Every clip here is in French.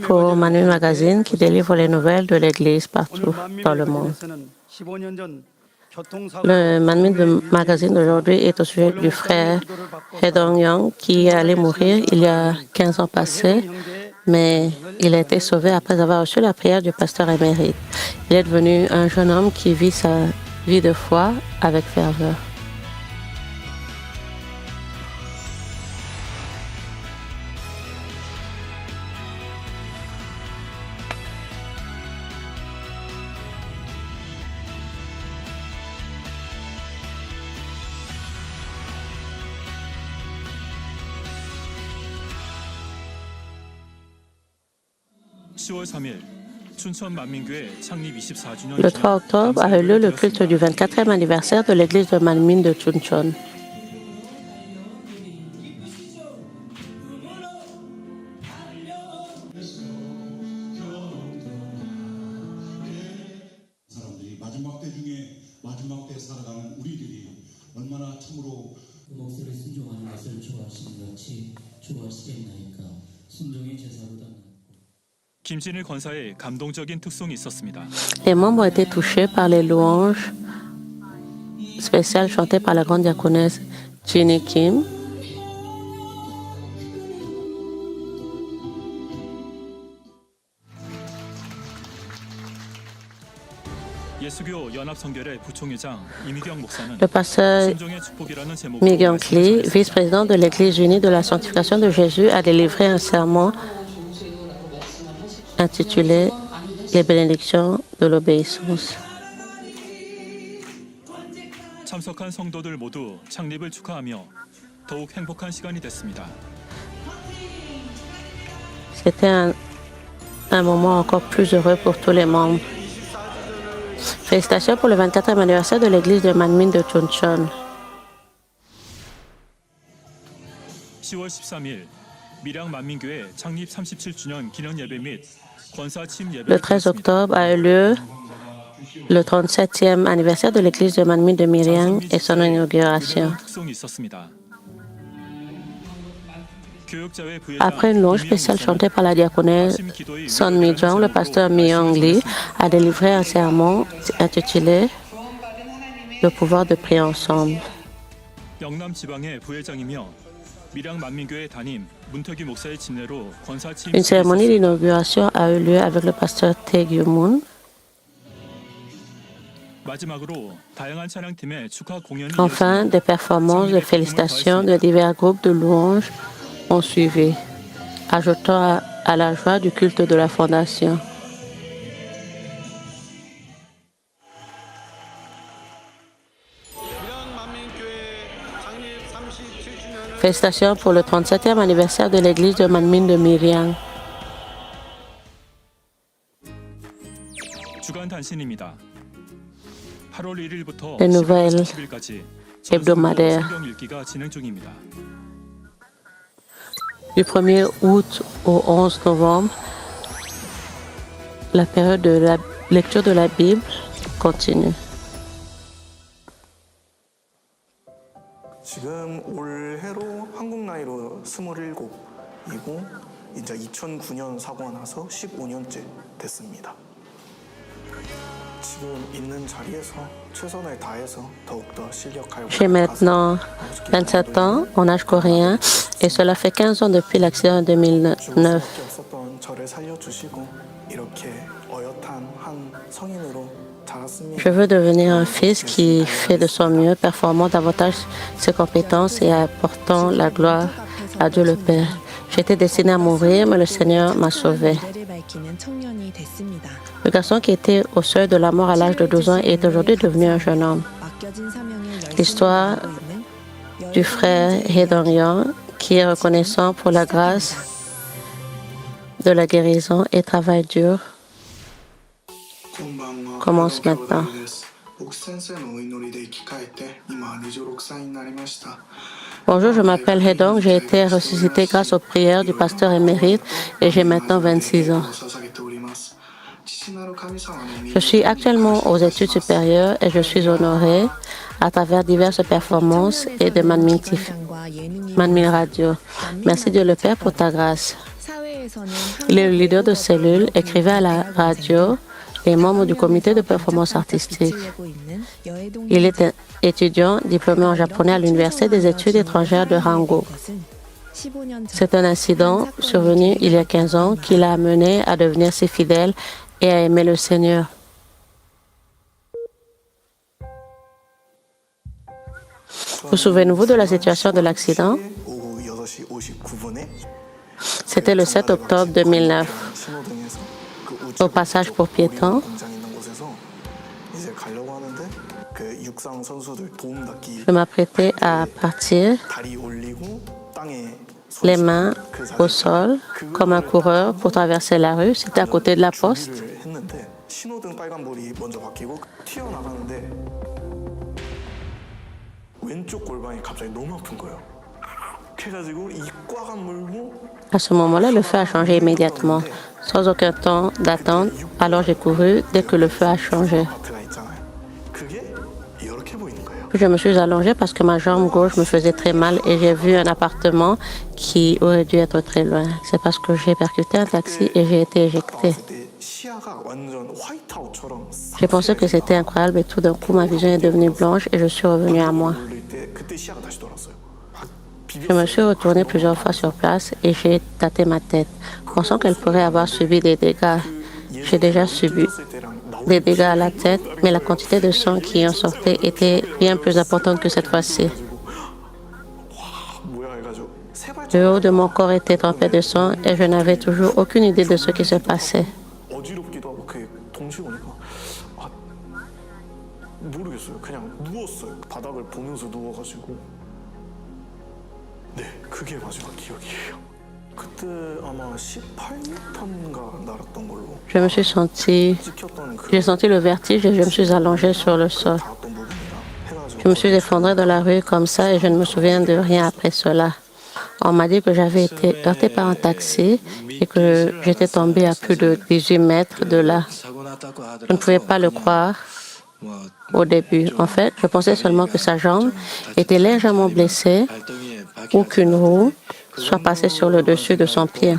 pour Manu Magazine qui délivre les nouvelles de l'Église partout dans le monde. Le Manmin Magazine d'aujourd'hui est au sujet du frère Hedong Young qui allait mourir il y a 15 ans passés, mais il a été sauvé après avoir reçu la prière du pasteur émérite. Il est devenu un jeune homme qui vit sa vie de foi avec ferveur. Le 3 octobre a eu lieu le culte du 24e anniversaire de l'église de Manmin de Chuncheon. Les membres ont été touchés par les louanges spéciales chantées par la grande diaconesse Ginny Kim. Le pasteur Mi Kyung Lee, vice-président de l'Église unie de la sanctification de Jésus, a délivré un sermon intitulé « Les bénédictions de l'obéissance ». C'était un moment encore plus heureux pour tous les membres. Félicitations pour le 24e anniversaire de l'église de Manmin de Chuncheon. Le 13 octobre a eu lieu le 37e anniversaire de l'église de Manmin de Miriam et son inauguration. Après une louange spéciale chantée par la diaconesse Son Mi-jong, le pasteur Mi-young Lee a délivré un sermon intitulé « Le pouvoir de prier ensemble ». Une cérémonie d'inauguration a eu lieu avec le pasteur Tae Gyu-moon. Enfin, des performances de félicitations de divers groupes de louanges ont suivi, ajoutant à la joie du culte de la Fondation. Félicitations pour le 37e anniversaire de l'église de Manmin de Miriam. Les nouvelles hebdomadaires. Du 1er août au 11 novembre, la période de la lecture de la Bible continue. 지금 올해로 한국 나이로 27이고 이제 2009년 사고가 나서 15년째 됐습니다. 지금 있는 자리에서 최선을 다해서 더욱더 실력하고 J'ai maintenant 27 ans en âge coréen et cela fait 15 ans depuis l'accident en 2009. 없었던 저를 살려주시고 이렇게 어엿한 한 성인으로 Je veux devenir un fils qui fait de son mieux, performant davantage ses compétences et apportant la gloire à Dieu le Père. J'étais destiné à mourir, mais le Seigneur m'a sauvé. Le garçon qui était au seuil de la mort à l'âge de 12 ans est aujourd'hui devenu un jeune homme. L'histoire du frère Hedong Young, qui est reconnaissant pour la grâce de la guérison et travail dur, commence maintenant. Bonjour, je m'appelle Hedong. J'ai été ressuscité grâce aux prières du pasteur émérite et j'ai maintenant 26 ans. Je suis actuellement aux études supérieures et je suis honoré à travers diverses performances et de Manmin Radio. Merci Dieu le Père pour ta grâce. Le leader de cellule écrivait à la radio les membres du comité de performance artistique. Il était étudiant diplômé en japonais à l'Université des études étrangères de Rango. C'est un incident survenu il y a 15 ans qui l'a amené à devenir si fidèle et à aimer le Seigneur. Vous souvenez-vous de la situation de l'accident? 오후 6시 59분에 C'était le 7 octobre 2009, 신호등에서 au passage pour piétons. 공장 있는 곳에서 이제 가려고 하는데 그 육상 선수들 도움닫기 Je m'apprêtais à partir, 다리 올리고 땅에 les mains au sol, comme un coureur pour traverser la rue. C'était à côté de la poste. 준비를 했는데 신호등 빨간불이 먼저 바뀌고 튀어나가는데 왼쪽 골반이 갑자기 너무 아픈 거예요. 그래가지고 이 꽉 물고 À ce moment-là, le feu a changé immédiatement, sans aucun temps d'attente. Alors j'ai couru dès que le feu a changé. 아파트가 있잖아요. 그게 이렇게 보이는 거예요. Puis je me suis allongée parce que ma jambe gauche me faisait très mal et j'ai vu un appartement qui aurait dû être très loin. C'est parce que j'ai percuté un taxi et j'ai été éjectée. 그때 시야가 완전 화이트아웃처럼 J'ai pensé que c'était incroyable et tout d'un coup ma vision est devenue blanche et je suis revenue à moi. 올릴 때 그때 시야가 다시 돌았어요. Je me suis retournée plusieurs fois sur place et j'ai tâté ma tête, pensant qu'elle pourrait avoir subi des dégâts. J'ai déjà subi des dégâts à la tête, mais la quantité de sang qui en sortait était bien plus importante que cette fois-ci. 뭐야 해가지고 세 발짝 Le haut de mon corps était trempé de sang et je n'avais toujours aucune idée de ce qui se passait. 어지럽기도 하고 그 동시에 오니까 아 모르겠어요. 그냥 누웠어요. 바닥을 보면서 누워가지고 네 그게 마지막 기억이에요. 그때 아마 18m인가 날았던 걸로 Je me suis senti, 찍혔던 그 j'ai senti le vertige et je me suis allongée sur le sol. 닿았던 부분이랑 해가지고 Je me suis effondrée dans la rue comme ça et je ne me souviens de rien après cela. On m'a dit que j'avais été heurtée par un taxi et que j'étais tombée à plus de 18 mètres de là. Je ne pouvais pas le croire au début. En fait, je pensais seulement que sa jambe était légèrement blessée ou qu'une roue soit passée sur le dessus de son pied.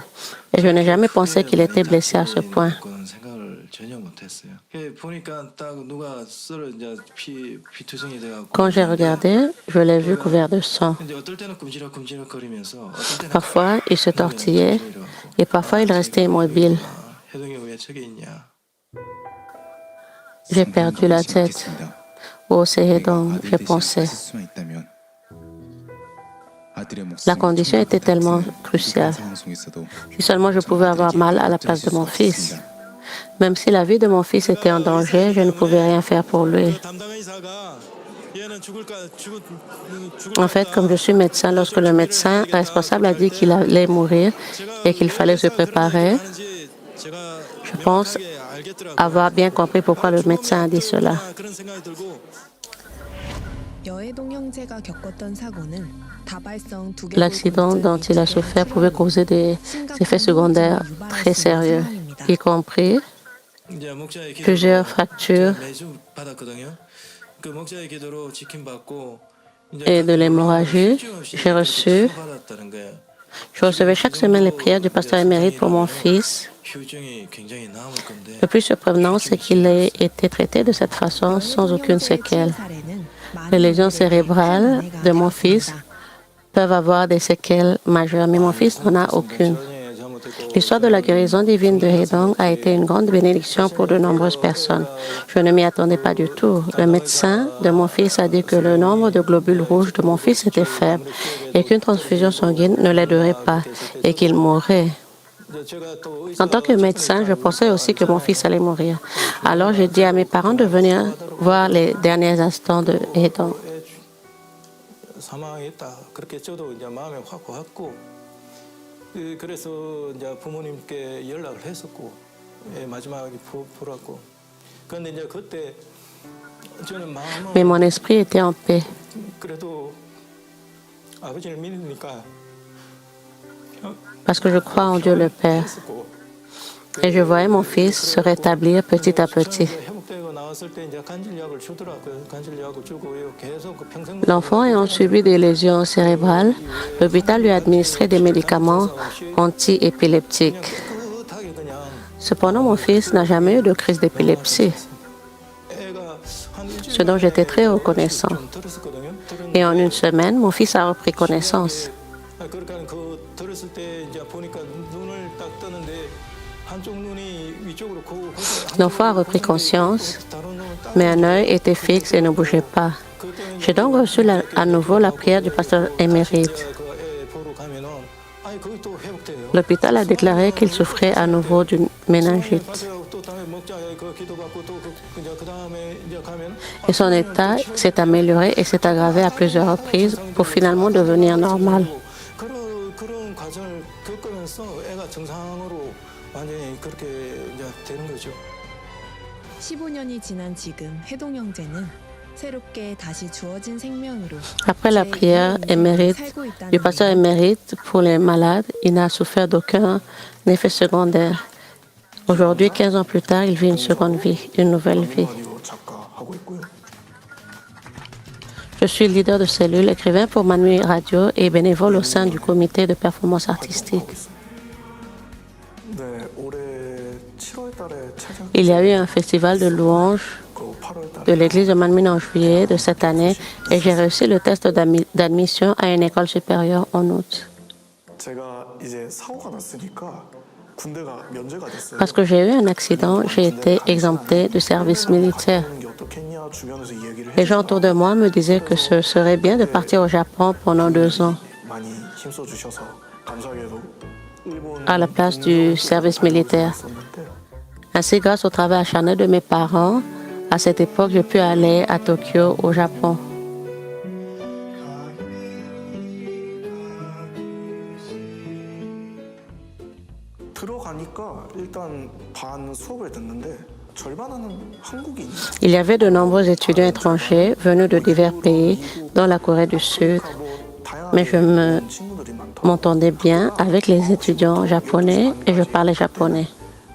Et je n'ai jamais pensé qu'il était blessé à ce point. Quand j'ai regardé, je l'ai vu couvert de sang. Parfois, il se tortillait et parfois, il restait immobile. J'ai perdu la tête. Oh, c'est donc, j'ai pensé. La condition était tellement cruciale. Si seulement je pouvais avoir mal à la place de mon fils. Même si la vie de mon fils était en danger, je ne pouvais rien faire pour lui. En fait, comme je suis médecin, lorsque le médecin responsable a dit qu'il allait mourir et qu'il fallait se préparer, je pense avoir bien compris pourquoi le médecin a dit cela. L'accident dont il a souffert pouvait causer des effets secondaires très sérieux, y compris plusieurs fractures et de l'hémorragie. Je recevais chaque semaine les prières du pasteur émérite pour mon fils. Le plus surprenant, c'est qu'il ait été traité de cette façon sans aucune séquelle. Les lésions cérébrales de mon fils peuvent avoir des séquelles majeures, mais mon fils n'en a aucune. L'histoire de la guérison divine de Hedong a été une grande bénédiction pour de nombreuses personnes. Je ne m'y attendais pas du tout. Le médecin de mon fils a dit que le nombre de globules rouges de mon fils était faible et qu'une transfusion sanguine ne l'aiderait pas et qu'il mourrait. En tant que médecin, je pensais aussi que mon fils allait mourir. Alors j'ai dit à mes parents de venir voir les derniers instants de Hedong. 사망했다. 그렇게 저도 이제 마음에 확 왔고 그래서 이제 부모님께 연락을 했었고 마지막에 보라고. 그런데 이제 그때 저는 마음은 Mais mon esprit était en paix. 그래도 아버지를 믿으니까 Parce que je crois en Dieu le Père. Et je voyais mon fils se rétablir petit à petit. 회복되고 나왔을 때 이제 간질약을 주더라고요. 간질약을 주고요. 계속 그 평생 L'enfant ayant subi des lésions cérébrales, l'hôpital lui a administré des médicaments anti-épileptiques. 깨끗하게 그냥 Cependant, mon fils n'a jamais eu de crise d'épilepsie, 애가 한 일주일 ce dont j'étais très reconnaissant. 좀 들었었거든요. Et en une semaine, mon fils a repris connaissance. 그러니까 그 들었을 때 이제 보니까 눈을 딱 뜨는데 한쪽 눈이 위쪽으로 L'enfant a repris conscience, mais un œil était fixe et ne bougeait pas. J'ai donc reçu à nouveau la prière du pasteur émérite. L'hôpital a déclaré qu'il souffrait à nouveau d'une méningite. Et son état s'est amélioré et s'est aggravé à plusieurs reprises pour finalement devenir normal. 그런 과정을 겪으면서 애가 정상으로 완전히 그렇게 이제 되는 거죠. 15년이 지난 지금 해동 형제는 새롭게 다시 주어진 생명으로 Après la prière émérite du pasteur émérite pour les malades, il n'a souffert d'aucun effet secondaire. Aujourd'hui, 15 ans plus tard, il vit une seconde vie, une nouvelle vie. 작가하고 있고요. Je suis leader de cellule, écrivain pour Manui Radio et bénévole au sein du comité de performance artistique. 네, 올해 7월 달에 찾아 Il y a eu un festival de louanges 그 8월 달에 de l'église de Manmin en juillet de cette année et j'ai réussi le test d'admission à une école supérieure en août. 제가 이제 사고가 났으니까 군대가 면제가 됐어요. Parce que j'ai eu un accident, j'ai été exempté du service militaire. 하는 게 어떻겠냐 주변에서 얘기를 Les gens autour de moi me disaient que ce serait bien de partir au Japon pendant 2 ans 많이 힘써 주셔서 감사하게도 일본 à la place du service militaire. 있었는데 Ainsi, grâce au travail acharné de mes parents, à cette époque, j'ai pu aller à Tokyo, au Japon. 들어가니까 일단 반 수업을 듣는데 절반은 한국인. Il y avait de nombreux étudiants étrangers venus de divers pays, dont la Corée du Sud, mais je 친구들이 많다. m'entendais bien avec les étudiants japonais et je parlais japonais.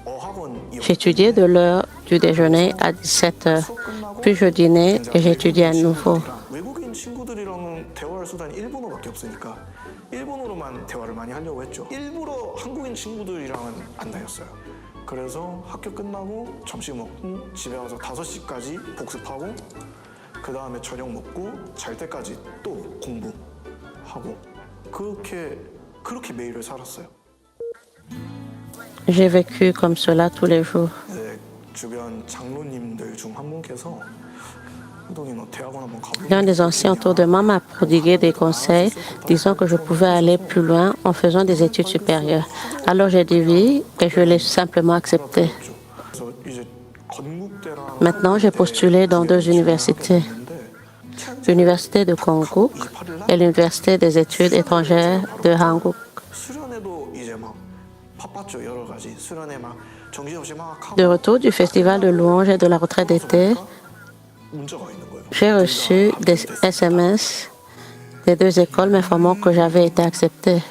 어학원 J'étudiais de l'heure du déjeuner à 17 heures, puis je dînais et j'étudiais à nouveau. 외국인 친구들이랑은 대화할 수단이 일본어밖에 없으니까 일본어로만 대화를 많이 하려고 했죠. 일부러 한국인 친구들이랑은 안 다녔어요. 그래서 학교 끝나고 점심 먹고 집에 와서 5시까지 복습하고 그 다음에 저녁 먹고 잘 때까지 또 공부하고 그렇게 매일을 살았어요. J'ai vécu comme cela tous les jours. 네, 주변 장로님들 중 한 분께서 호동이 너 대학원 한번 가볼래? L'un des anciens autour de moi m'a prodigué des conseils, disant que je pouvais aller plus loin en faisant des études supérieures. Alors j'ai dit oui et je l'ai simplement accepté. 그래서 이제 건국대랑 Maintenant, j'ai postulé dans 2 universités, l'université de Konkuk et l'université des études étrangères de Hanguk. 수련회도 이제 막 바빴죠. 여러 가지 수련회 막 정신없이 막 하고 De retour du festival de louanges et de la retraite d'été, 문자가 있는 거예요. j'ai reçu des SMS des 2 écoles m'informant que j'avais été acceptée.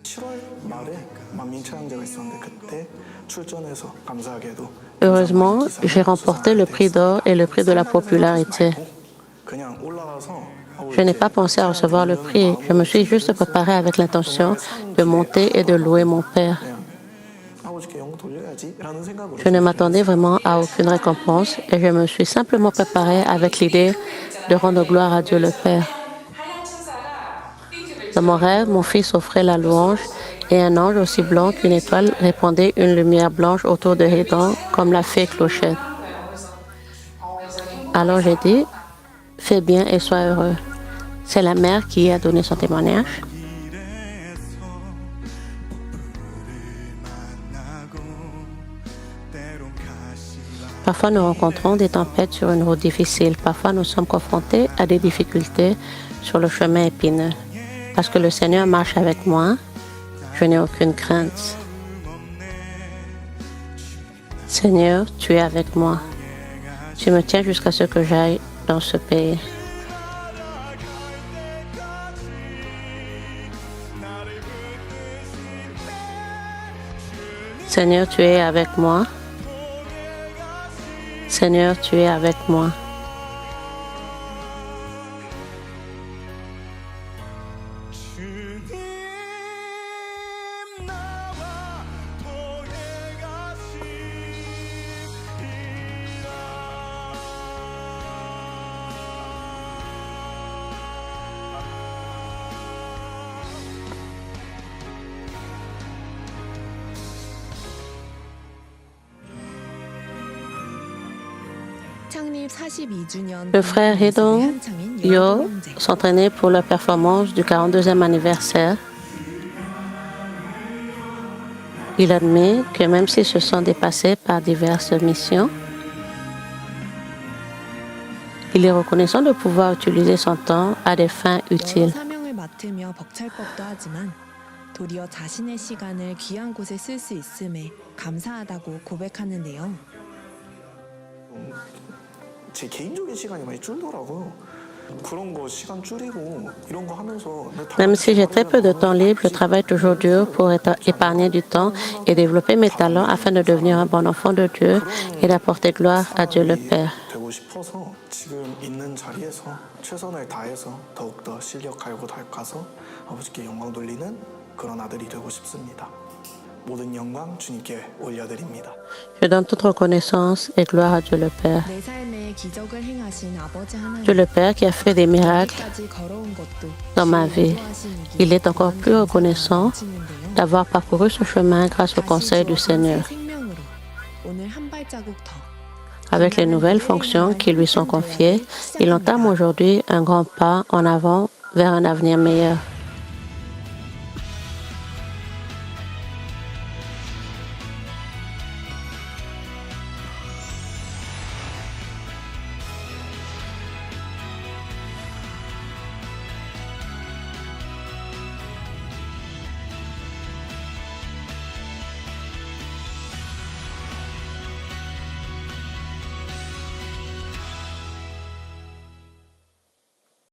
7월 말에 만민차양제가 있었는데 그때 출전해서 감사하게도 Heureusement, j'ai remporté le prix d'or et le prix de la popularité. 그냥 올라가서 Je n'ai pas pensé à recevoir le prix. Je me suis juste préparée avec l'intention de monter et de louer mon Père. 그냥 아버지께 영광 돌려야지라는 생각으로 Je ne m'attendais vraiment à aucune récompense et je me suis simplement préparée avec l'idée de rendre gloire à Dieu le Père. Dans mon rêve, mon fils offrait la louange et un ange aussi blanc qu'une étoile répandait une lumière blanche autour de Hédan comme la fée Clochette. Alors j'ai dit, fais bien et sois heureux. C'est la mère qui a donné son témoignage. Parfois, nous rencontrons des tempêtes sur une route difficile. Parfois, nous sommes confrontés à des difficultés sur le chemin épineux. Parce que le Seigneur marche avec moi, je n'ai aucune crainte. Seigneur, tu es avec moi. Tu me tiens jusqu'à ce que j'aille dans ce pays. Seigneur, tu es avec moi. Seigneur, tu es avec moi. Le frère Hedong Yo s'entraînait pour la performance du 42e anniversaire. Il admet que même s'ils se sont dépassés par diverses missions, il est reconnaissant de pouvoir utiliser son temps à des fins utiles. 사명을 맡으며 벅찰 법도 하지만 도리어 자신의 시간을 귀한 곳에 쓸 수 있음에 감사하다고 고백하는데요. 제 개인적인 시간이 많이 줄더라고요. 그런 거 시간 줄이고 이런 거 하면서 Même si j'ai très peu de temps libre, je travaille toujours dur pour épargner du temps et développer mes talents afin de devenir un bon enfant de Dieu et d'apporter gloire à Dieu le Père. 되고 싶어서 지금 있는 자리에서 최선을 다해서 더욱더 실력 갈고 닦아서 아버지께 영광 돌리는 그런 아들이 되고 싶습니다. 모든 영광 주님께 올려드립니다. Je donne toute reconnaissance et gloire à Dieu le Père. 내 삶에 기적을 행하신 아버지 하나님. Dieu le Père qui a fait des miracles 여기까지 걸어온 것도 dans ma vie. Il est encore plus reconnaissant d'avoir parcouru ce chemin grâce au conseil du Seigneur. 오늘 한 발자국 더. Avec les nouvelles fonctions qui lui sont confiées, il entame aujourd'hui un grand pas en avant vers un avenir meilleur.